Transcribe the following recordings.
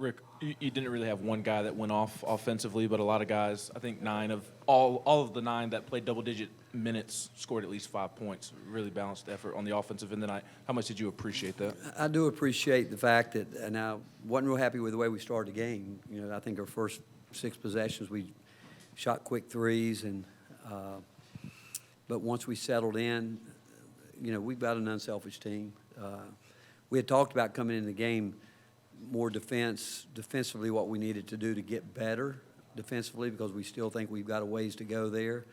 Rick, you didn't really have one guy that went off offensively, but a lot of guys, I think all of the 9 that played double-digit minutes scored at least 5 points. Really balanced effort on the offensive end tonight. How much did you appreciate that? I do appreciate the fact that, and I wasn't real happy with the way we started the game. I think our first 6 possessions we shot quick threes, but once we settled in, we've got an unselfish team. We had talked about coming into the game more defensively, what we needed to do to get better defensively, because we still think we've got a ways to go there,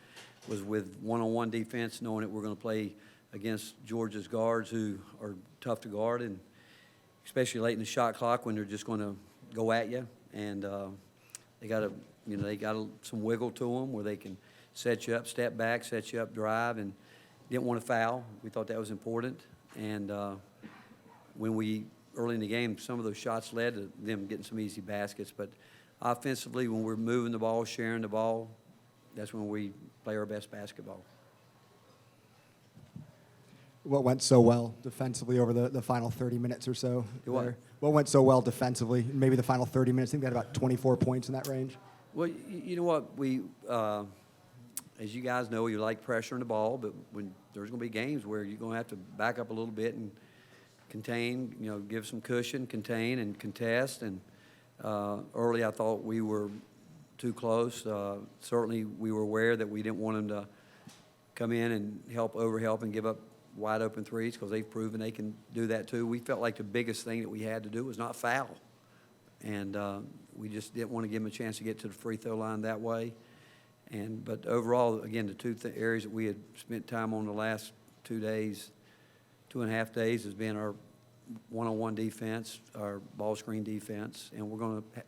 was with one-on-one defense, knowing that we're going to play against Georgia's guards who are tough to guard, and especially late in the shot clock when they're just going to go at you. And they got some wiggle to them where they can set you up, step back, set you up, drive, and didn't want to foul. We thought that was important. And when early in the game, some of those shots led to them getting some easy baskets. But offensively, when we're moving the ball, sharing the ball, that's when we play our best basketball. What went so well defensively over the final 30 minutes or so? What went so well defensively? Maybe the final 30 minutes. I think they had about 24 points in that range. Well, you know what? As you guys know, you like pressure in the ball, but when there's going to be games where you're going to have to back up a little bit and contain, give some cushion, contain and contest. And early I thought we were too close. Certainly we were aware that we didn't want them to come in and overhelp and give up wide open threes, because they've proven they can do that too. We felt like the biggest thing that we had to do was not foul. And we just didn't want to give them a chance to get to the free throw line that way. But overall, again, the two areas that we had spent time on the last 2.5 days has been our one-on-one defense, our ball screen defense, and we're going to,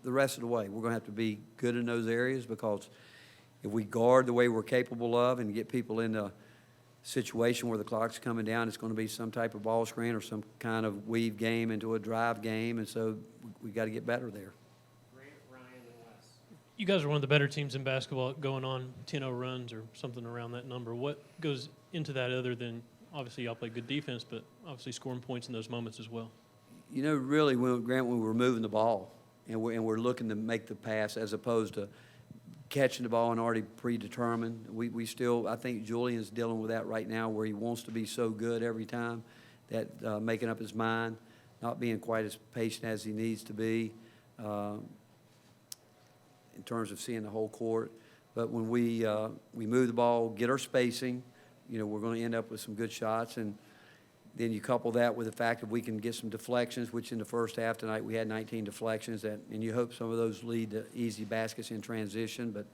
the rest of the way, we're going to have to be good in those areas, because if we guard the way we're capable of and get people in a situation where the clock's coming down, it's going to be some type of ball screen or some kind of weave game into a drive game, and so we got to get better there. You guys are one of the better teams in basketball, going on 10-0 runs or something around that number. What goes into that other than, obviously y'all play good defense, but obviously scoring points in those moments as well? Really, when we're moving the ball and we're looking to make the pass as opposed to catching the ball and already predetermined, we still, I think Julian's dealing with that right now, where he wants to be so good every time, that making up his mind, not being quite as patient as he needs to be. In terms of seeing the whole court. But when we move the ball, get our spacing, we're going to end up with some good shots. And then you couple that with the fact that we can get some deflections, which in the first half tonight we had 19 deflections, and you hope some of those lead to easy baskets in transition. But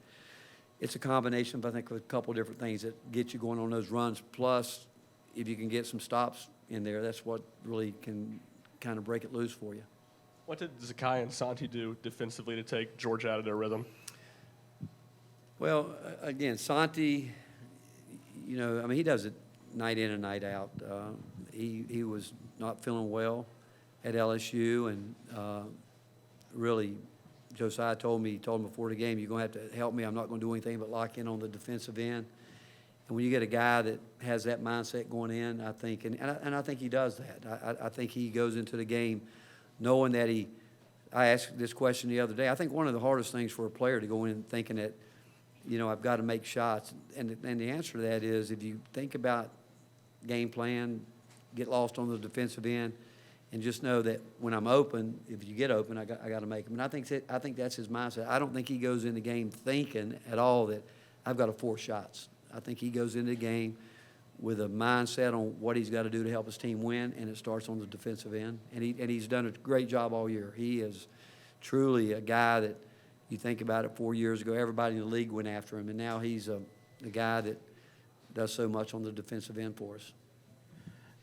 it's a combination of, I think, a couple different things that get you going on those runs. Plus, if you can get some stops in there, that's what really can kind of break it loose for you. What did Zakai and Santi do defensively to take Georgia out of their rhythm? Well, again, Santi, he does it night in and night out. He was not feeling well at LSU, and really, Josiah told him before the game, you're going to have to help me. I'm not going to do anything but lock in on the defensive end. And when you get a guy that has that mindset going in, I think, and I think he does that. I think he goes into the game knowing that I asked this question the other day. I think one of the hardest things for a player to go in thinking that, I've got to make shots. And the answer to that is, if you think about game plan, get lost on the defensive end, and just know that when I'm open, if you get open, I got to make them. And I think that's his mindset. I don't think he goes in the game thinking at all that I've got to force shots. I think he goes into the game with a mindset on what he's got to do to help his team win, and it starts on the defensive end. And he's done a great job all year. He is truly a guy that you think about it 4 years ago, everybody in the league went after him, and now he's a guy that does so much on the defensive end for us.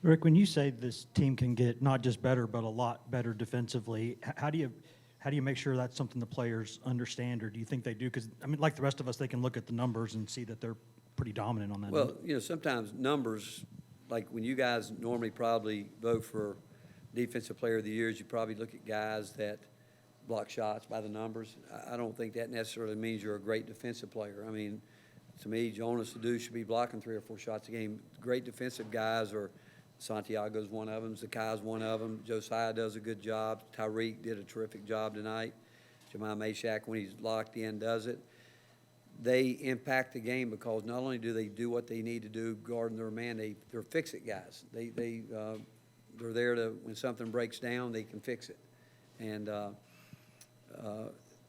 Rick, when you say this team can get not just better but a lot better defensively, how do you make sure that's something the players understand, or do you think they do? Because, like the rest of us, they can look at the numbers and see that they're pretty dominant on that. Well, sometimes numbers, like when you guys normally probably vote for Defensive Player of the Year, you probably look at guys that block shots by the numbers. I don't think that necessarily means you're a great defensive player. To me, Jonas Adu should be blocking 3 or 4 shots a game. Great defensive guys are Santiago's one of them, Zakai's one of them, Josiah does a good job, Tyreek did a terrific job tonight, Jemiah Mashak, when he's locked in, does it. They impact the game because not only do they do what they need to do, guarding their man, they're fix-it guys. They're there to, when something breaks down, they can fix it. And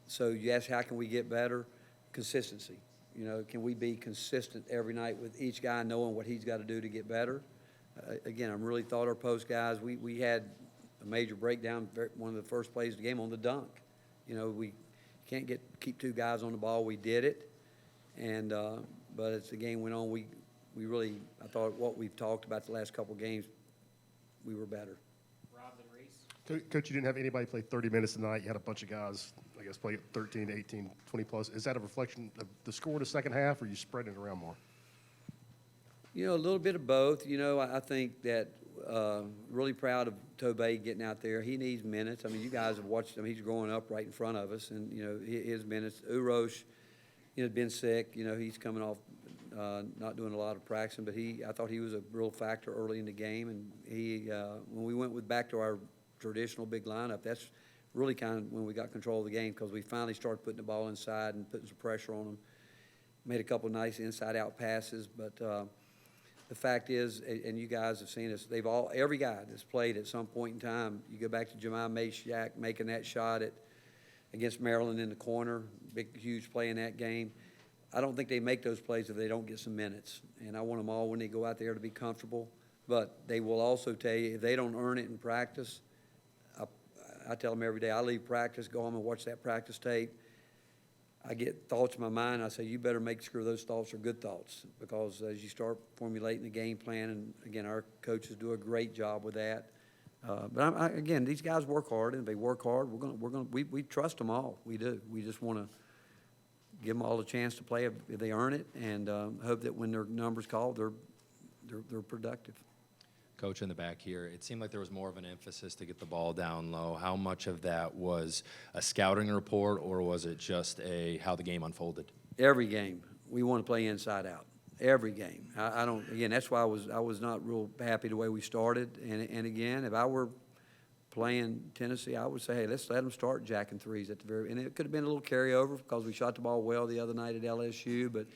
so you ask, how can we get better? Consistency. You know, can we be consistent every night with each guy knowing what he's got to do to get better? Again, I really thought our post guys, we had a major breakdown, one of the first plays of the game on the dunk. You know, we can't keep two guys on the ball. We did it. And but as the game went on, we really, I thought what we've talked about the last couple of games, we were better. Coach, you didn't have anybody play 30 minutes tonight. You had a bunch of guys, I guess, play 13, 18, 20 plus. Is that a reflection of the score in the second half, or are you spreading it around more? You know, a little bit of both. You know, I think that really proud of Tobey getting out there. He needs minutes. I mean, you guys have watched him. He's growing up right in front of us, and, you know, his minutes. Urosh, you know, been sick. You know, he's coming off not doing a lot of practicing, but I thought he was a real factor early in the game. And when we went back to our traditional big lineup, that's really kind of when we got control of the game, because we finally started putting the ball inside and putting some pressure on them. Made a couple of nice inside-out passes, but the fact is, and you guys have seen us, every guy that's played at some point in time, you go back to Jemiah Mashak making that shot against Maryland in the corner, big, huge play in that game. I don't think they make those plays if they don't get some minutes, and I want them all when they go out there to be comfortable. But they will also tell you, if they don't earn it in practice, I tell them every day, I leave practice, go home and watch that practice tape. I get thoughts in my mind. I say, you better make sure those thoughts are good thoughts, because as you start formulating the game plan, and again, our coaches do a great job with that. But again, these guys work hard, and if they work hard, we trust them all. We do. We just want to give them all a chance to play if they earn it, and hope that when their number's called, they're productive. Coach, in the back here, it seemed like there was more of an emphasis to get the ball down low. How much of that was a scouting report, or was it just how the game unfolded? Every game, we want to play inside out. Every game. I don't. Again, that's why I was not real happy the way we started. And again, if I were playing Tennessee, I would say, hey, let's let them start jacking threes at the very. And it could have been a little carryover because we shot the ball well the other night at LSU, but.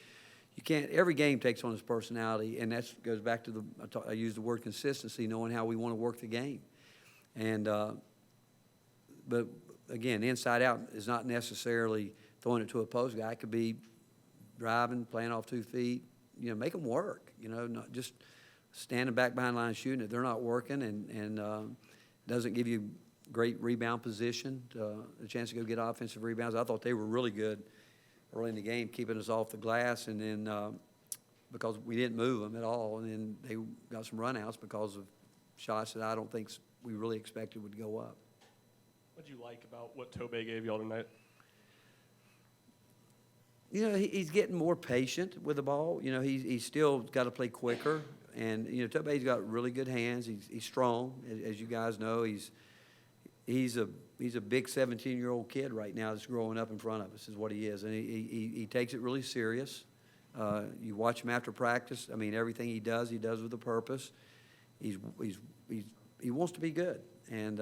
You can't. Every game takes on its personality, and that goes back to I use the word consistency, knowing how we want to work the game. And but again, inside out is not necessarily throwing it to a post guy. It could be driving, playing off 2 feet. You know, make them work. You know, not just standing back behind the line shooting it. They're not working, and doesn't give you great rebound position, a chance to go get offensive rebounds. I thought they were really good early in the game, keeping us off the glass, and then because we didn't move them at all, and then they got some runouts because of shots that I don't think we really expected would go up. What did you like about what Tobey gave y'all tonight? You know, he's getting more patient with the ball. You know, he's still got to play quicker, and you know, Tobey's got really good hands. He's strong, as you guys know. He's a big 17-year-old kid right now that's growing up in front of us, is what he is. And he takes it really serious. You watch him after practice. I mean, everything he does with a purpose. He wants to be good. And,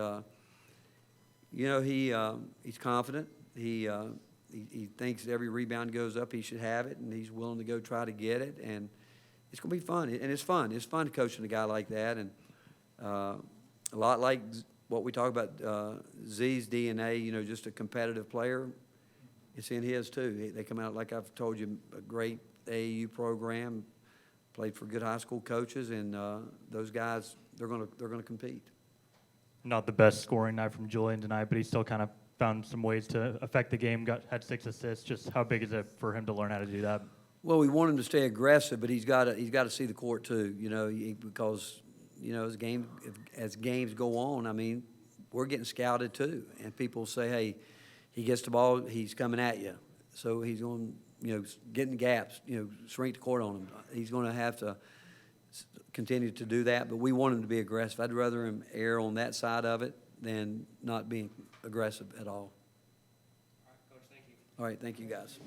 you know, he's confident. He thinks every rebound goes up, he should have it, and he's willing to go try to get it. And it's going to be fun. And it's fun. It's fun coaching a guy like that. And a lot like what we talk about, Z's DNA, you know, just a competitive player, it's in his too. They come out, like I've told you, a great AAU program, played for good high school coaches, and those guys, they're gonna compete. Not the best scoring night from Julian tonight, but he still kind of found some ways to affect the game, had 6 assists. Just how big is it for him to learn how to do that? Well, we want him to stay aggressive, but he's got to see the court too, you know, because you know, as games go on, I mean, we're getting scouted too. And people say, hey, he gets the ball, he's coming at you. So he's going, you know, getting gaps, you know, shrink the court on him. He's going to have to continue to do that, but we want him to be aggressive. I'd rather him err on that side of it than not being aggressive at all. All right, Coach, thank you. All right, thank you, guys.